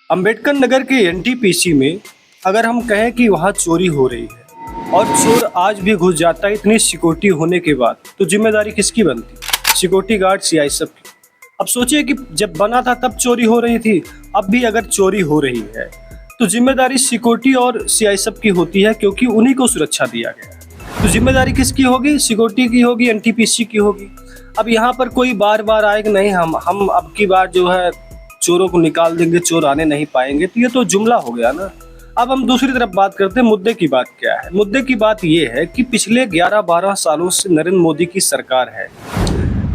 अंबेडकर नगर के एनटीपीसी में अगर हम कहें कि वहाँ चोरी हो रही है और चोर आज भी घुस जाता है इतनी सिक्योरिटी होने के बाद, तो जिम्मेदारी किसकी बनती? सिक्योरिटी गार्ड सीआईएसएफ की। अब सोचिए कि जब बना था तब चोरी हो रही थी, अब भी अगर चोरी हो रही है तो जिम्मेदारी सिक्योरिटी और सीआईएसएफ की होती है, क्योंकि उन्हीं को सुरक्षा दिया गया है। तो जिम्मेदारी किसकी होगी? सिक्योरिटी की होगी, एनटीपीसी की होगी। अब यहाँ पर कोई बार बार आएगा नहीं, हम अब की बार जो है चोरों को निकाल देंगे, चोर आने नहीं पाएंगे, तो ये तो जुमला हो गया ना। अब हम दूसरी तरफ बात करते हैं, मुद्दे की बात क्या है। मुद्दे की बात ये है कि पिछले 11-12 सालों से नरेंद्र मोदी की सरकार है,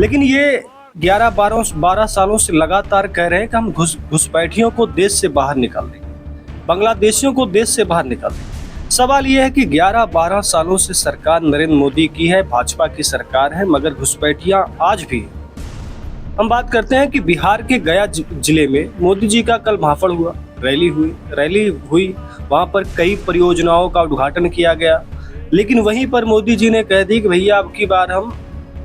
लेकिन ये 11-12 सालों से लगातार कह रहे हैं कि हम घुसपैठियों को देश से बाहर निकाल देंगे, बांग्लादेशियों को देश से बाहर निकाल देंगे। सवाल ये है कि 11-12 सालों से सरकार नरेंद्र मोदी की है, भाजपा की सरकार है, मगर घुसपैठियां आज भी हैं। हम बात करते हैं कि बिहार के गया जिले में मोदी जी का कल भाफड़ हुआ, रैली हुई, वहां पर कई परियोजनाओं का उद्घाटन किया गया, लेकिन वहीं पर मोदी जी ने कह दी कि भैया अब की बार हम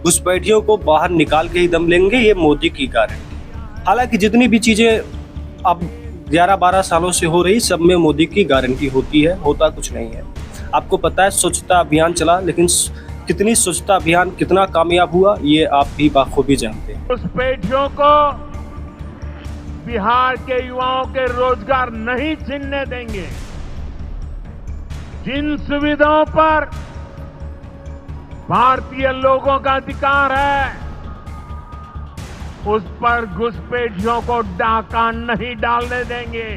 घुसपैठियों को बाहर निकाल के ही दम लेंगे, ये मोदी की गारंटी। हालांकि जितनी भी चीजें अब 11-12 सालों से हो रही, सब में मोदी की गारंटी होती है, होता कुछ नहीं है। आपको पता है स्वच्छता अभियान चला, लेकिन कितनी स्वच्छता अभियान कितना कामयाब हुआ ये आप भी बाखूबी जानते हैं। घुसपैठियों को बिहार के युवाओं के रोजगार नहीं छीनने देंगे। जिन सुविधाओं पर भारतीय लोगों का अधिकार है, उस पर घुसपैठियों को डाका नहीं डालने देंगे।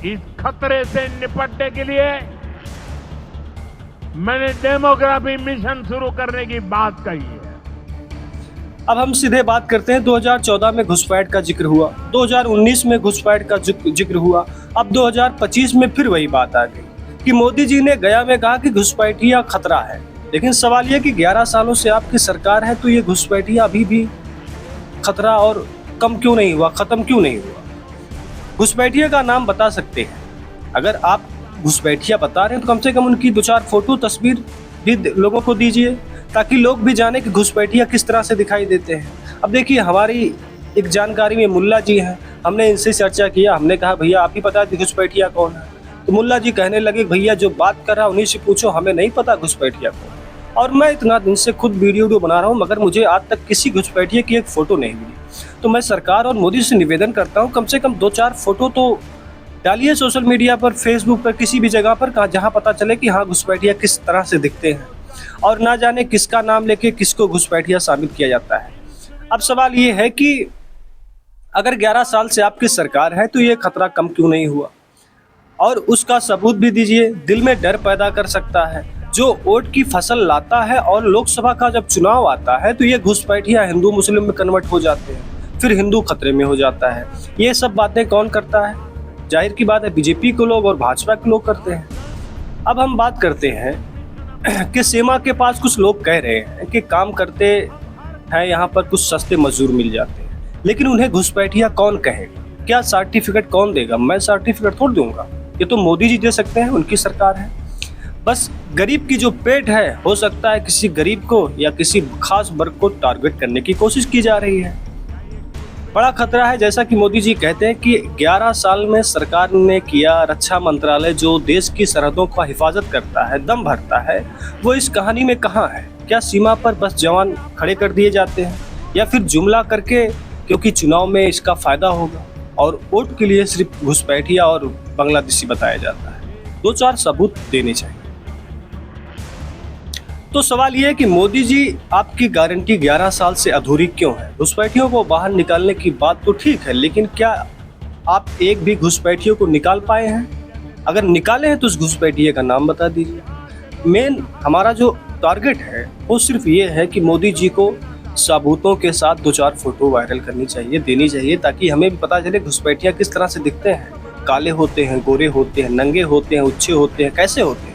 इस खतरे से निपटने के लिए मैंने डेमोग्राफी मिशन शुरू करने की बात कही है। अब हम सीधे बात करते हैं, 2014 में घुसपैठ का जिक्र हुआ, 2019 में घुसपैठ का जिक्र हुआ, अब 2025 में फिर वही बात आ गई कि मोदी जी ने गया में कहा कि घुसपैठियां खतरा है। लेकिन सवाल यह कि 11 सालों से आपकी सरकार है, तो ये घुसपैठियां अभी भी खतरा और कम क्यों नहीं हुआ, खत्म क्यों नहीं हुआ? घुसपैठिया का नाम बता सकते हैं? अगर आप घुसपैठिया बता रहे हैं तो कम से कम उनकी 2-4 फोटो तस्वीर भी लोगों को दीजिए, ताकि लोग भी जाने कि घुसपैठिया किस तरह से दिखाई देते हैं। अब देखिए, हमारी एक जानकारी में मुल्ला जी हैं, हमने इनसे चर्चा किया, हमने कहा भैया आप ही पता है घुसपैठिया कौन है? तो मुल्ला जी कहने लगे भैया जो बात कर रहा है उन्हीं से पूछो, हमें नहीं पता घुसपैठिया कौन है। और मैं इतना दिन से खुद वीडियो बना रहा हूँ, मगर मुझे आज तक किसी घुसपैठिया की एक फोटो नहीं मिली। तो मैं सरकार और मोदी से निवेदन करता हूँ, कम से कम 2-4 फोटो तो डालिए सोशल मीडिया पर, फेसबुक पर, किसी भी जगह पर, जहाँ पता चले कि हाँ घुसपैठिया किस तरह से दिखते हैं, और ना जाने किसका नाम लेके किसको घुसपैठिया साबित किया जाता है। अब सवाल ये है कि अगर 11 साल से आपकी सरकार है तो ये खतरा कम क्यों नहीं हुआ? और उसका सबूत भी दीजिए। दिल में डर पैदा कर सकता है जो वोट की फसल लाता है, और लोकसभा का जब चुनाव आता है तो ये घुसपैठिया हिंदू मुस्लिम में कन्वर्ट हो जाते हैं, फिर हिंदू खतरे में हो जाता है। ये सब बातें कौन करता है? जाहिर की बात है बीजेपी के लोग और भाजपा के लोग करते हैं। अब हम बात करते हैं कि सीमा के पास कुछ लोग कह रहे हैं कि काम करते हैं यहाँ पर कुछ सस्ते मजदूर मिल जाते हैं, लेकिन उन्हें घुसपैठिया कौन कहेगा? क्या सर्टिफिकेट कौन देगा? मैं सर्टिफिकेट थोड़ दूंगा, ये तो मोदी जी दे सकते हैं, उनकी सरकार है। बस गरीब की जो पेट है, हो सकता है किसी गरीब को या किसी खास वर्ग को टारगेट करने की कोशिश की जा रही है। बड़ा खतरा है, जैसा कि मोदी जी कहते हैं कि 11 साल में सरकार ने किया, रक्षा मंत्रालय जो देश की सरहदों का हिफाजत करता है, दम भरता है, वो इस कहानी में कहाँ है? क्या सीमा पर बस जवान खड़े कर दिए जाते हैं, या फिर जुमला करके क्योंकि चुनाव में इसका फायदा होगा और वोट के लिए सिर्फ घुसपैठिया और बांग्लादेशी बताया जाता है? 2-4 सबूत देने चाहिए। तो सवाल ये है कि मोदी जी आपकी गारंटी 11 साल से अधूरी क्यों है? घुसपैठियों को बाहर निकालने की बात तो ठीक है, लेकिन क्या आप एक भी घुसपैठियों को निकाल पाए हैं? अगर निकाले हैं तो उस घुसपैठिए का नाम बता दीजिए। मेन हमारा जो टारगेट है वो सिर्फ ये है कि मोदी जी को सबूतों के साथ 2-4 फोटो वायरल करनी चाहिए, देनी चाहिए, ताकि हमें भी पता चले घुसपैठिया किस तरह से दिखते हैं। काले होते हैं, गोरे होते हैं, नंगे होते हैं, उच्चे होते हैं, कैसे होते हैं?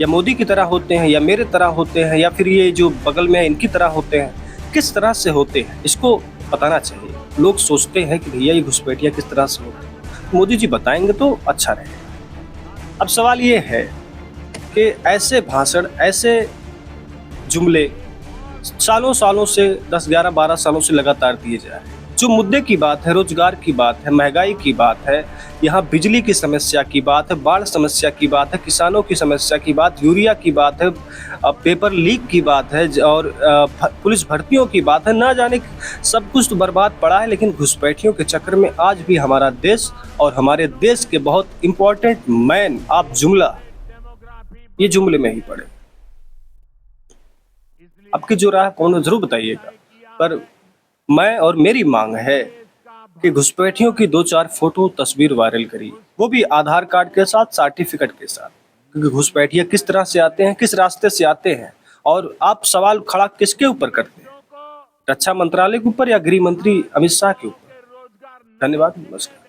या मोदी की तरह होते हैं, या मेरे तरह होते हैं, या फिर ये जो बगल में है इनकी तरह होते हैं? किस तरह से होते हैं इसको बताना चाहिए। लोग सोचते हैं कि भैया ये घुसपैठिया किस तरह से होते हैं, मोदी जी बताएंगे तो अच्छा रहेगा। अब सवाल ये है कि ऐसे भाषण, ऐसे जुमले सालों सालों से 10, 11, 12 सालों से लगातार दिए जा रहे हैं। जो मुद्दे की बात है, रोजगार की बात है, महंगाई की बात है, यहाँ बिजली की समस्या की बात है, बाढ़ समस्या की बात है, किसानों की समस्या की बात, यूरिया की बात है, पेपर लीक की बात है और पुलिस भर्तियों की बात है, ना जाने सब कुछ तो बर्बाद पड़ा है। लेकिन घुसपैठियों के चक्कर में आज भी हमारा देश और हमारे देश के बहुत इम्पोर्टेंट मैन, आप जुमला, ये जुमले में ही पड़े। आपकी जो राय कौन जरूर बताइएगा, पर मैं और मेरी मांग है कि घुसपैठियों की 2-4 फोटो तस्वीर वायरल करिए, वो भी आधार कार्ड के साथ, सर्टिफिकेट के साथ, क्योंकि घुसपैठिए किस तरह से आते हैं, किस रास्ते से आते हैं और आप सवाल खड़ा किसके ऊपर करते हैं, रक्षा मंत्रालय के ऊपर या गृह मंत्री अमित शाह के ऊपर। धन्यवाद, नमस्कार।